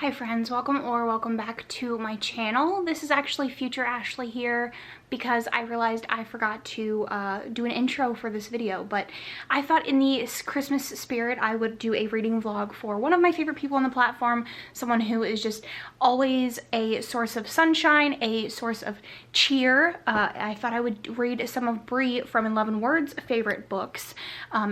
Hi friends, welcome back to my channel. This is actually future Ashley here because I realized I forgot to do an intro for this video, but I thought in the Christmas spirit I would do a reading vlog for one of my favorite people on the platform, someone who is just always a source of sunshine, a source of cheer. I thought I would read some of Brie from In Love and Words' favorite books.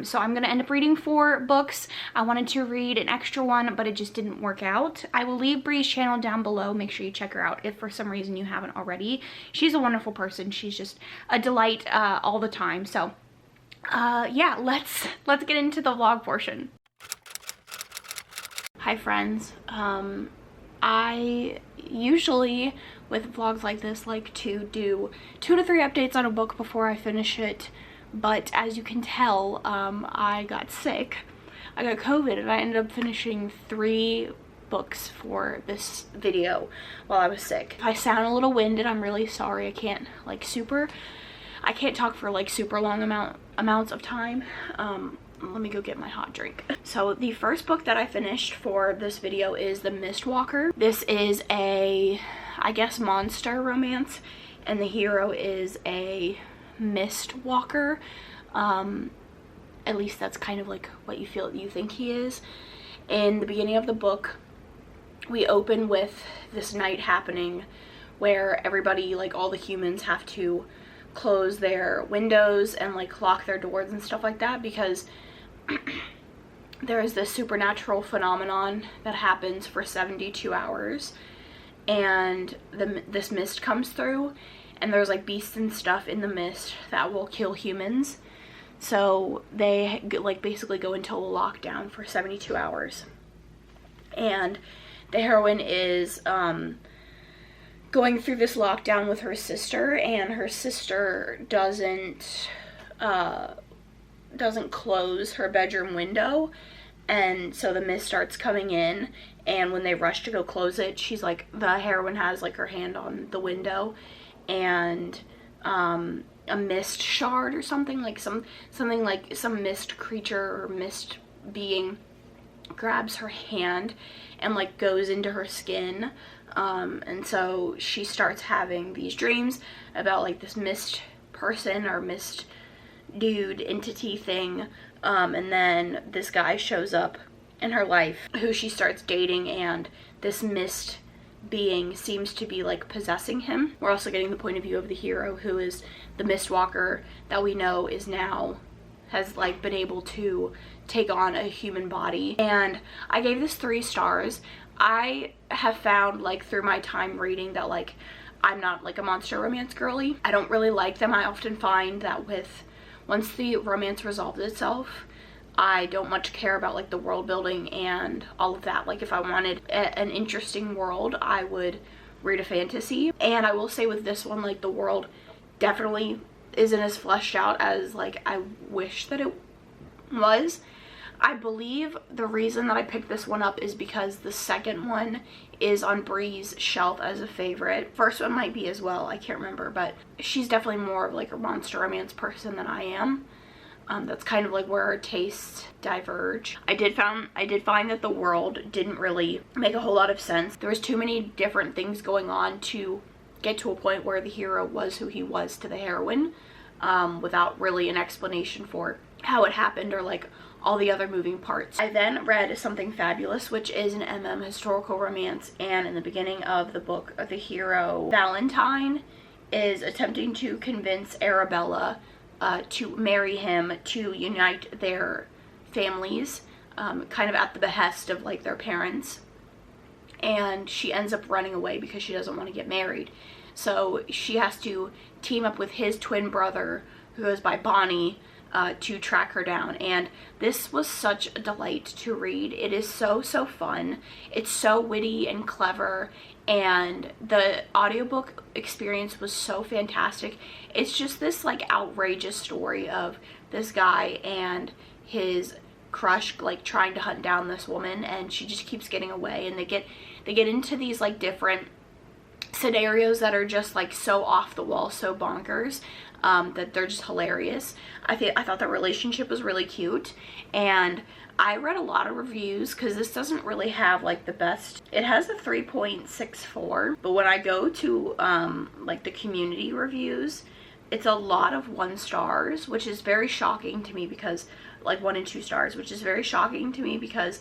So I'm gonna end up reading 4 books. I wanted to read an extra one, but it just didn't work out. I will leave Brie's channel down below. Make sure you check her out if for some reason you haven't already. She's a wonderful person. She's just a delight all the time. So yeah, let's get into the vlog portion. Hi friends. I usually with vlogs like this like to do 2 to 3 updates on a book before I finish it, but as you can tell, I got sick. I got COVID and I ended up finishing 3 books for this video while I was sick. If I sound a little winded, I'm really sorry. I can't talk for like super long amounts of time. Let me go get my hot drink. So the first book that I finished for this video is The Mistwalker. This is a, I guess, monster romance, and the hero is a mistwalker. At least that's kind of like what you think he is. In the beginning of the book, we open with this night happening where everybody, like all the humans, have to close their windows and like lock their doors and stuff like that because there is this supernatural phenomenon that happens for 72 hours and this mist comes through and there's like beasts and stuff in the mist that will kill humans. So they like basically go into a lockdown for 72 hours. And the heroine is going through this lockdown with her sister, and her sister doesn't close her bedroom window, and so the mist starts coming in, and when they rush to go close it, she's like, the heroine has like her hand on the window, and a mist shard or something like some mist creature or mist being grabs her hand and like goes into her skin, and so she starts having these dreams about like this mist person or mist dude entity thing, and then this guy shows up in her life who she starts dating, and this mist being seems to be like possessing him. We're also getting the point of view of the hero, who is the mistwalker that we know is now has like been able to take on a human body. And I gave this 3 stars. I have found like through my time reading that like I'm not like a monster romance girly. I don't really like them. I often find that once the romance resolves itself, I don't much care about like the world building and all of that. Like if I wanted an interesting world, I would read a fantasy. And I will say with this one, like the world definitely isn't as fleshed out as like I wish that it was. I believe the reason that I picked this one up is because the second one is on Brie's shelf as a favorite. First one might be as well, I can't remember, but she's definitely more of like a monster romance person than I am. That's kind of like where our tastes diverge. I did find that the world didn't really make a whole lot of sense. There was too many different things going on to get to a point where the hero was who he was to the heroine, without really an explanation for how it happened or like all the other moving parts. I then read Something Fabulous, which is an historical romance, and in the beginning of the book, the hero Valentine is attempting to convince Arabella to marry him to unite their families, kind of at the behest of like their parents, and she ends up running away because she doesn't want to get married. So she has to team up with his twin brother, who goes by Bonnie, to track her down. And this was such a delight to read. It is so fun. It's so witty and clever, and the audiobook experience was so fantastic. It's just this like outrageous story of this guy and his crush like trying to hunt down this woman, and she just keeps getting away, and they get into these like different scenarios that are just like so off the wall, so bonkers. that they're just hilarious. I thought the relationship was really cute, and I read a lot of reviews because this doesn't really have like the best. It has a 3.64, but when I go to like the community reviews, it's a lot of 1 stars, which is very shocking to me, because like 1 and 2 stars, which is very shocking to me because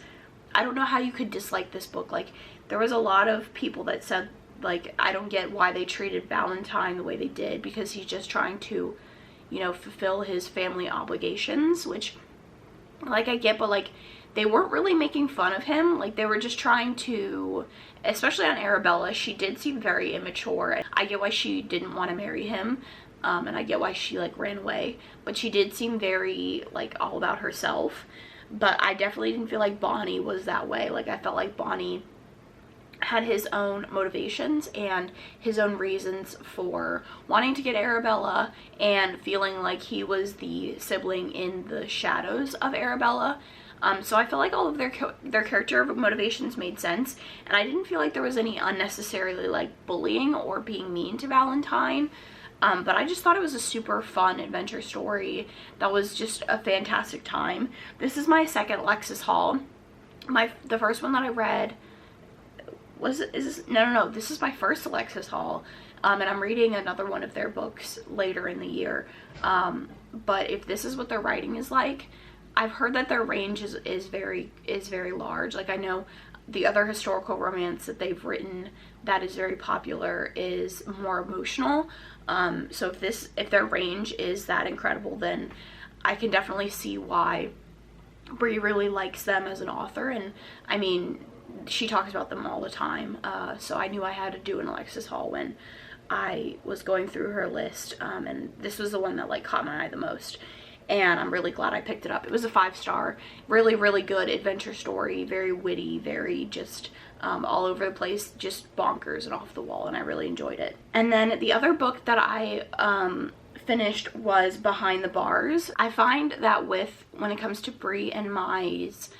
I don't know how you could dislike this book. Like, there was a lot of people that said, like, I don't get why they treated Valentine the way they did, because he's just trying to, you know, fulfill his family obligations, which, like, I get, but like, they weren't really making fun of him. Like, they were just trying to, especially on Arabella, she did seem very immature. I get why she didn't want to marry him, and I get why she like ran away, but she did seem very like all about herself. But I definitely didn't feel like Bonnie was that way. Like, I felt like Bonnie had his own motivations and his own reasons for wanting to get Arabella, and feeling like he was the sibling in the shadows of Arabella. So I feel like all of their character motivations made sense, and I didn't feel like there was any unnecessarily like bullying or being mean to Valentine. But I just thought it was a super fun adventure story that was just a fantastic time. This is my second Alexis haul. The first one that I read no, this is my first Alexis haul, and I'm reading another one of their books later in the year. But if this is what their writing is like, I've heard that their range is very large. Like, I know the other historical romance that they've written that is very popular is more emotional. So if their range is that incredible, then I can definitely see why Brie really likes them as an author. And I mean, she talks about them all the time, so I knew I had to do an Alexis haul when I was going through her list, and this was the one that like caught my eye the most, and I'm really glad I picked it up. It was a 5-star, really good adventure story, very witty, very just all over the place, just bonkers and off the wall, and I really enjoyed it. And then the other book that I finished was Behind the Bars. I find that when it comes to Brie and Mai's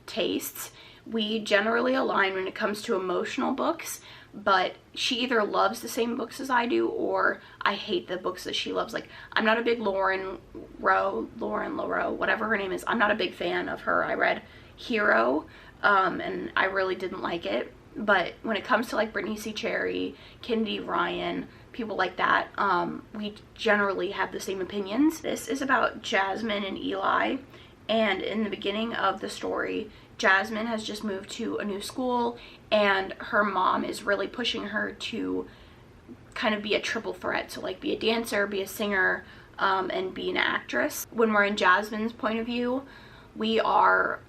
tastes, we generally align when it comes to emotional books, but she either loves the same books as I do, or I hate the books that she loves. Like, I'm not a big Lauren LaRoe, whatever her name is. I'm not a big fan of her. I read Hero, and I really didn't like it. But when it comes to like Brittany C. Cherry, Kennedy Ryan, people like that, we generally have the same opinions. This is about Jasmine and Eli, and in the beginning of the story, Jasmine has just moved to a new school, and her mom is really pushing her to kind of be a triple threat. So like be a dancer, be a singer, and be an actress. When we're in Jasmine's point of view, we are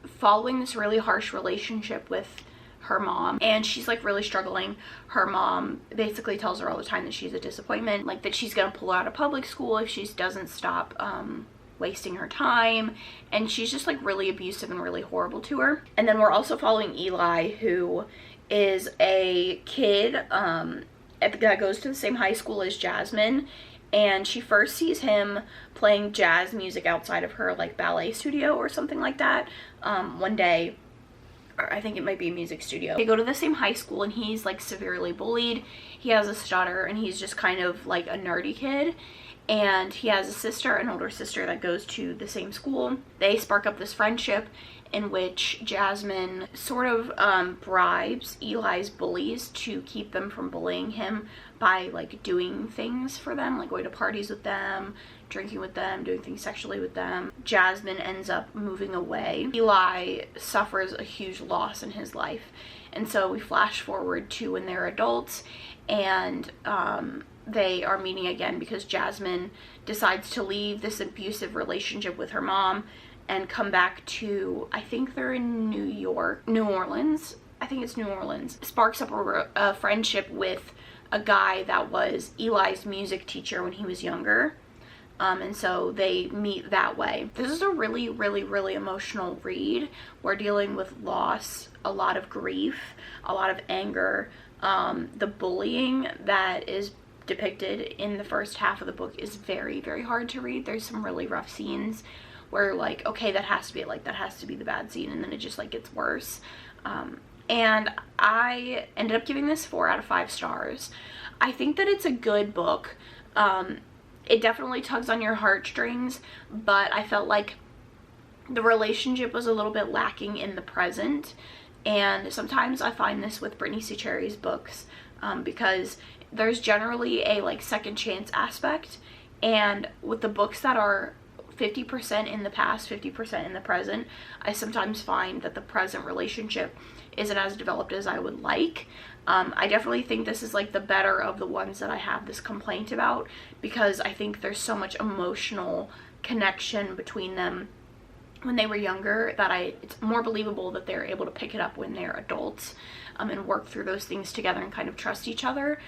following this really harsh relationship with her mom, and she's like really struggling. Her mom basically tells her all the time that she's a disappointment, like that she's gonna pull out of public school if she doesn't stop wasting her time, and she's just like really abusive and really horrible to her. And then we're also following Eli, who is a kid that goes to the same high school as Jasmine, and she first sees him playing jazz music outside of her like ballet studio or something like that one day, or I think it might be a music studio. They go to the same high school, and he's like severely bullied. He has a stutter, and he's just kind of like a nerdy kid. And he has a sister, an older sister, that goes to the same school. They spark up this friendship in which Jasmine sort of bribes Eli's bullies to keep them from bullying him by like doing things for them, like going to parties with them, drinking with them, doing things sexually with them. Jasmine ends up moving away. Eli suffers a huge loss in his life. And so we flash forward to when they're adults, and they are meeting again because Jasmine decides to leave this abusive relationship with her mom and come back to, I think they're in New Orleans. I think it's New Orleans. Sparks up a friendship with a guy that was Eli's music teacher when he was younger. And so they meet that way. This is a really emotional read. We're dealing with loss, a lot of grief, a lot of anger. The bullying that is depicted in the first half of the book is very hard to read. There's some really rough scenes where like, okay, that has to be it, like that has to be the bad scene, and then it just like gets worse. And I ended up giving this 4 out of 5 stars. I think that it's a good book. it definitely tugs on your heartstrings, but I felt like the relationship was a little bit lacking in the present. And sometimes I find this with Brittany C. Cherry's books, because there's generally a like second chance aspect, and with the books that are 50% in the past, 50% in the present, I sometimes find that the present relationship isn't as developed as I would like. I definitely think this is like the better of the ones that I have this complaint about, because I think there's so much emotional connection between them when they were younger that it's more believable that they're able to pick it up when they're adults, and work through those things together and kind of trust each other.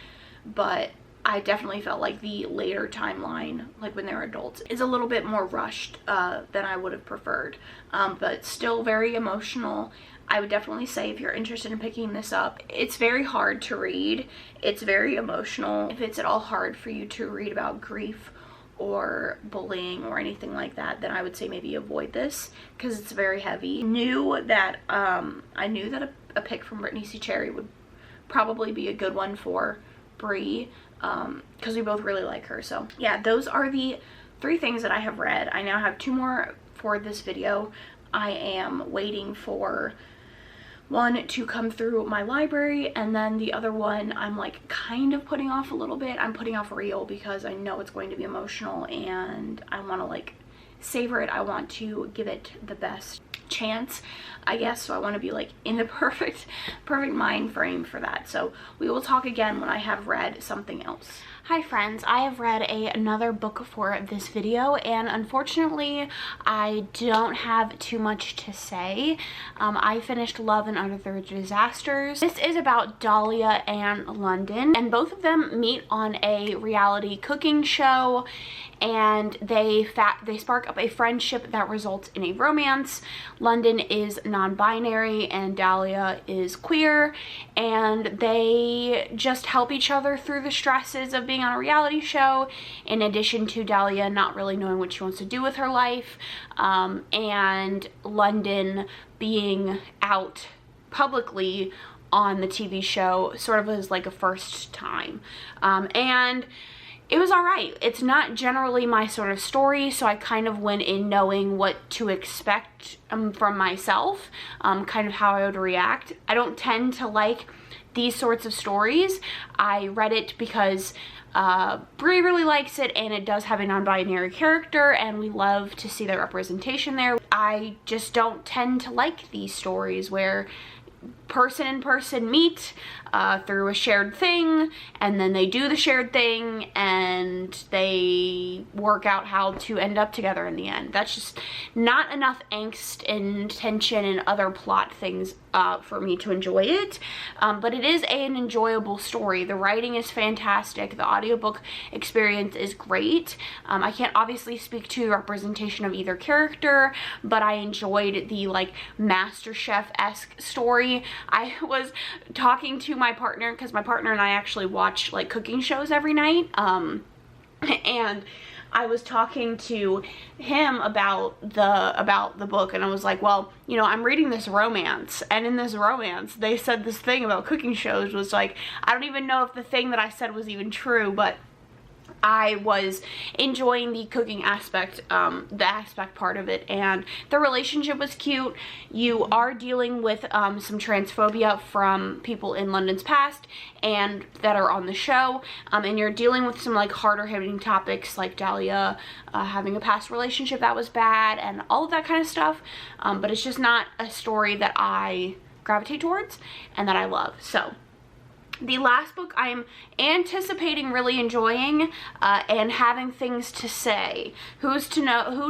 But I definitely felt like the later timeline, like when they're adults, is a little bit more rushed than I would have preferred, but still very emotional. I would definitely say if you're interested in picking this up, it's very hard to read. It's very emotional. If it's at all hard for you to read about grief or bullying or anything like that, then I would say maybe avoid this, because it's very heavy. I knew that a pick from Brittany C. Cherry would probably be a good one for Brie, because we both really like her. So yeah, those are the 3 things that I have read. I now have 2 more for this video. I am waiting for one to come through my library, and then the other one I'm like kind of putting off a little bit. I'm putting off Real because I know it's going to be emotional and I want to like savor it. I want to give it the best chance, I guess, so I want to be like in the perfect mind frame for that. So we will talk again when I have read something else. Hi friends, I have read another book for this video, and unfortunately I don't have too much to say. I finished Love and Other Disasters. This is about Dahlia and London, and both of them meet on a reality cooking show, and they spark up a friendship that results in a romance. London is non-binary and Dahlia is queer, and they just help each other through the stresses of being on a reality show, in addition to Dahlia not really knowing what she wants to do with her life, and London being out publicly on the TV show sort of as like a first time. And it was alright. It's not generally my sort of story, so I kind of went in knowing what to expect from myself, kind of how I would react. I don't tend to like these sorts of stories. I read it because Brie really likes it, and it does have a non-binary character, and we love to see that representation there. I just don't tend to like these stories where person and person meet through a shared thing, and then they do the shared thing and they work out how to end up together in the end. That's just not enough angst and tension and other plot things for me to enjoy it. But it is an enjoyable story. The writing is fantastic. The audiobook experience is great. I can't obviously speak to representation of either character, but I enjoyed the like MasterChef-esque story. I was talking to my partner, because my partner and I actually watch like cooking shows every night, and I was talking to him about the book, and I was like, well, you know, I'm reading this romance, and in this romance they said this thing about cooking shows was like, I don't even know if the thing that I said was even true, but I was enjoying the cooking aspect, the aspect part of it, and the relationship was cute. You are dealing with some transphobia from people in London's past and that are on the show, and you're dealing with some like harder hitting topics like Dahlia having a past relationship that was bad and all of that kind of stuff, but it's just not a story that I gravitate towards and that I love. So the last book I'm anticipating really enjoying and having things to say. Who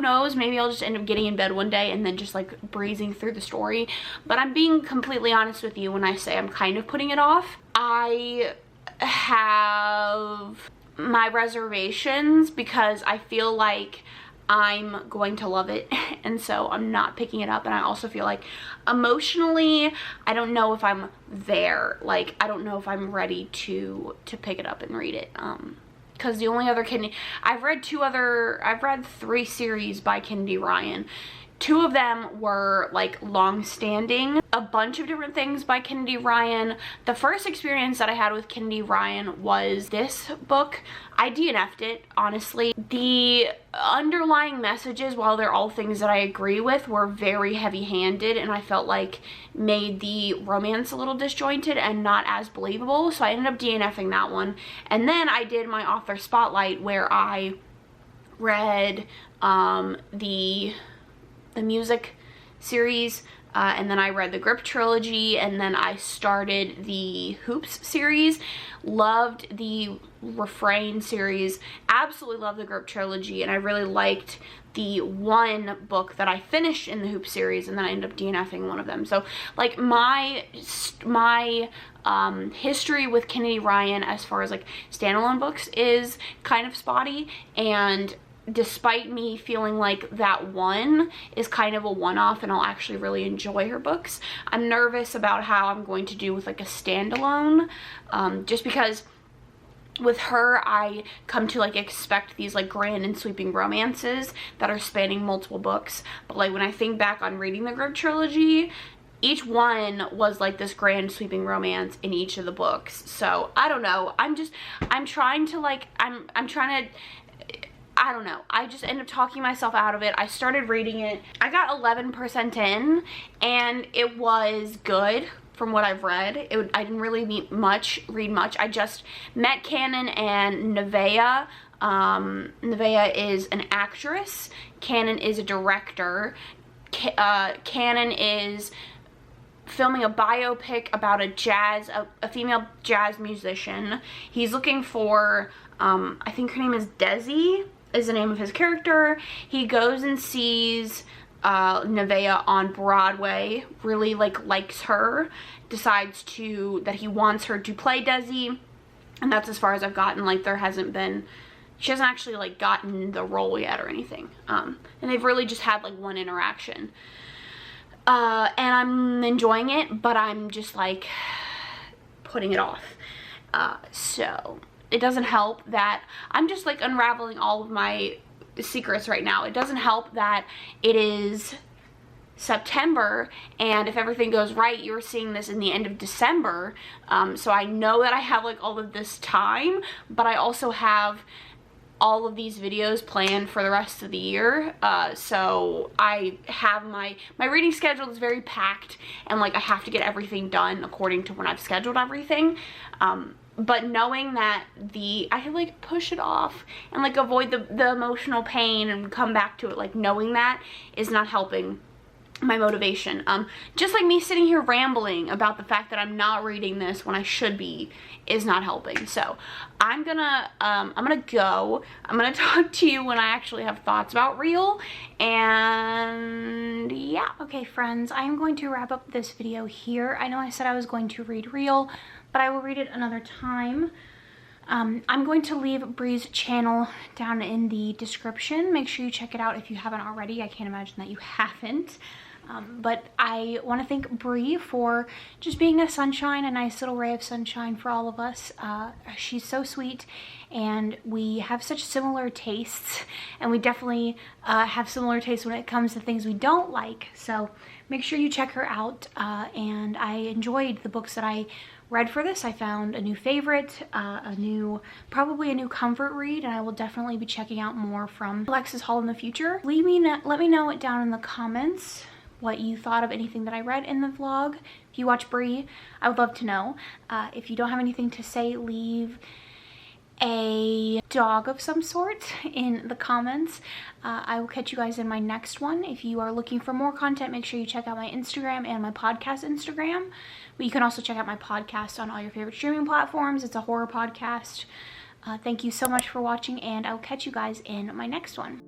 knows, maybe I'll just end up getting in bed one day and then just like breezing through the story. But I'm being completely honest with you when I say I'm kind of putting it off. I have my reservations because I feel like I'm going to love it, and so I'm not picking it up. And I also feel like emotionally I don't know if I'm there. Like, I don't know if I'm ready to pick it up and read it, because the only other I've read 3 series by Kennedy Ryan. Two of them were like long-standing. A bunch of different things by Kennedy Ryan. The first experience that I had with Kennedy Ryan was this book. I DNF'd it, honestly. The underlying messages, while they're all things that I agree with, were very heavy-handed, and I felt like made the romance a little disjointed and not as believable, so I ended up DNFing that one. And then I did my author spotlight, where I read the music series, and then I read the Grip trilogy, and then I started the Hoops series. Loved the Refrain series, absolutely loved the Grip trilogy, and I really liked the one book that I finished in the Hoop series, and then I ended up DNFing one of them. So like my history with Kennedy Ryan as far as like standalone books is kind of spotty, and despite me feeling like that one is kind of a one-off and I'll actually really enjoy her books, I'm nervous about how I'm going to do with like a standalone, just because with her I come to like expect these like grand and sweeping romances that are spanning multiple books, but like when I think back on reading the Grip trilogy, each one was like this grand sweeping romance in each of the books. So I don't know, I'm trying to like, I'm trying to, I don't know, I just end up talking myself out of it. I started reading it, I got 11% in, and it was good from what I've read. I didn't really read much. I just met Canon and Nevaeh. Nevaeh is an actress, Canon is a director. Canon is filming a biopic about a female jazz musician. He's looking for, I think her name is Desi, is the name of his character. He goes and sees Nevaeh on Broadway, really likes her, decides that he wants her to play Desi, and that's as far as I've gotten. Like she hasn't actually like gotten the role yet or anything, and they've really just had like one interaction, and I'm enjoying it, but I'm just like putting it off. So it doesn't help that I'm just like unraveling all of my secrets right now. It doesn't help that it is September, and if everything goes right, you're seeing this in the end of December. So I know that I have like all of this time, but I also have all of these videos planned for the rest of the year. So I have my reading schedule is very packed, and like I have to get everything done according to when I've scheduled everything. But knowing that I can like push it off and like avoid the emotional pain and come back to it, like knowing that is not helping my motivation. Just like me sitting here rambling about the fact that I'm not reading this when I should be is not helping. So I'm gonna go. I'm gonna talk to you when I actually have thoughts about Real, and yeah. Okay friends, I'm going to wrap up this video here. I know I said I was going to read Real, but I will read it another time. I'm going to leave Bree's channel down in the description. Make sure you check it out if you haven't already. I can't imagine that you haven't. But I want to thank Bree for just being a sunshine, a nice little ray of sunshine for all of us. She's so sweet, and we have such similar tastes, and we definitely have similar tastes when it comes to things we don't like. So make sure you check her out, and I enjoyed the books that I read for this. I found a new favorite, probably a new comfort read, and I will definitely be checking out more from Alexis Hall in the future. Let me know it down in the comments what you thought of anything that I read in the vlog. If you watch Bree, I would love to know. If you don't have anything to say, leave a dog of some sort in the comments. I will catch you guys in my next one. If you are looking for more content, make sure you check out my Instagram and my podcast Instagram. But you can also check out my podcast on all your favorite streaming platforms. It's a horror podcast. Thank you so much for watching, and I'll catch you guys in my next one.